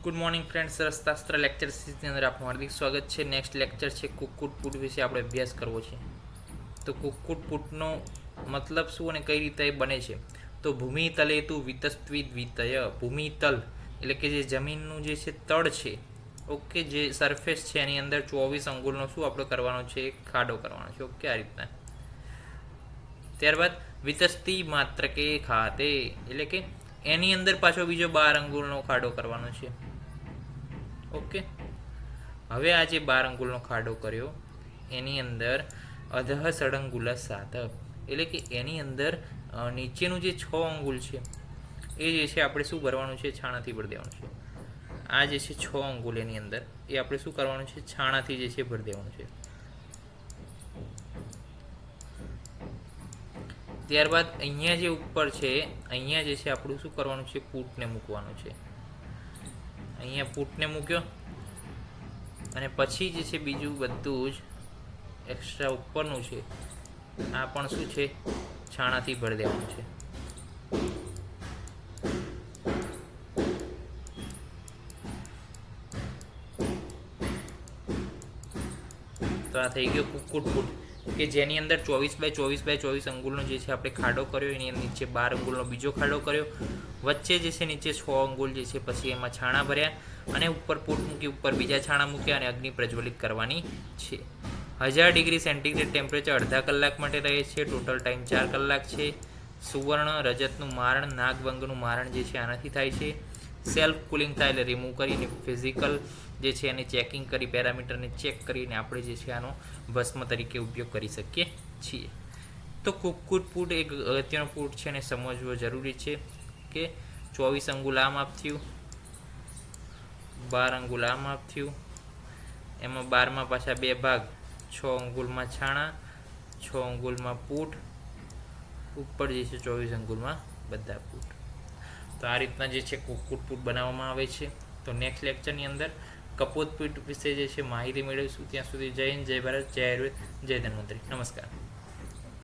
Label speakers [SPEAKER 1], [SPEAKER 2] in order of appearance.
[SPEAKER 1] Good morning friends, અર્થશાસ્ત્ર lecture સિરીઝની અંદર આપનું હાર્દિક સ્વાગત છે. નેક્સ્ટ લેક્ચર છે કુક્કુટ પુટ વિશે આપણે અભ્યાસ કરવો છે. તો કુક્કુટ પુટનો મતલબ શું અને કઈ રીતે બને છે? તો ભૂમિ તલેતુ વિતસ્ત્વી દ્વિતય. ભૂમિ તલ એટલે કે જે જમીનનું જે છે તળ છે, ઓકે, જે સરફેસ છે એની અંદર 24 અંગુલનો શું આપણે કરવાનો છે? ખાડો કરવાનો છે. ઓકે, આ રીતના. ત્યારબાદ વિતસ્તી માત્ર કે ખાતે એટલે કે એની અંદર પાછો બીજો 12 અંગુલનો ખાડો કરવાનો છે. ઓકે, હવે આ જે 12 અંગુલનો ખાડો કર્યો એની અંદર અધઃ સળંગુલ સાત એટલે કે એની અંદર નીચેનું જે 6 અંગુલ છે એ જે છે આપણે શું કરવાનું છે? છાણાથી ભરી દેવાનું છે. આ જે છે 6 અંગુલ એની અંદર એ આપણે શું કરવાનું છે? છાણાથી જે છે ભરી દેવાનું છે. ત્યારબાદ અહીંયા જે ઉપર છે અહીંયા જે છે આપણું શું કરવાનું છે? પુટને મૂકવાનું છે. અહીંયા પુટને મૂક્યો અને પછી જે છે બીજું બધું જ એક્સ્ટ્રા ઉપરનું છે આ પણ શું છે? છાણાથી ભરી દેવાનું છે. તો આ થઈ ગયો કુક્કુટ પુટ કે જેની અંદર 24 અંગુલનો જે છે આપણે ખાડો કર્યો, એની નીચે 12 અંગુલનો બીજો ખાડો કર્યો, વચ્ચે જે છે નીચે 6 અંગુલ જે છે પછી એમાં છાણા ભર્યા અને ઉપર પુટ મૂકી, ઉપર બીજા છાણા મૂક્યા અને અગ્નિ પ્રજ્વલિત કરવાની છે. 1000 ડિગ્રી સેન્ટીગ્રેડ ટેમ્પરેચર અડધા કલાક માટે રહે છે. ટોટલ ટાઈમ 4 કલાક છે. સુવર્ણ રજતનું મારણ, નાગભંગનું મારણ જે છે આનાથી થાય છે. સેલ્ફ કુલિંગ થાય એટલે રિમૂવ કરીને ફિઝિકલ જે છે એને ચેકિંગ કરી, પેરામીટરને ચેક કરીને આપણે જે છે આનો ભસ્મ તરીકે ઉપયોગ કરી શકીએ છીએ. તો કુક્કુટ પુટ એક અગત્યનો પુટ છે અને સમજવો જરૂરી છે કે 24 અંગુલ આ માપ થયું, 12 અંગુલ આ માપ થયું, એમાં 12માં પાછા 2 ભાગ, 6 અંગુલમાં છાણા, 6 અંગુલમાં પુટ, ઉપર જે છે 24 અંગુલમાં બધા પુટ. તો આ રીતના જે છે કુક્કુટ પુટ બનાવવામાં આવે છે. તો નેક્સ્ટ લેક્ચરની અંદર કપોત પુટ વિશે જે છે માહિતી મેળવીશું. ત્યાં સુધી જય હિન્દ, જય ભારત, જય આયુર્વેદ, જય ધન્વંતરી. નમસ્કાર.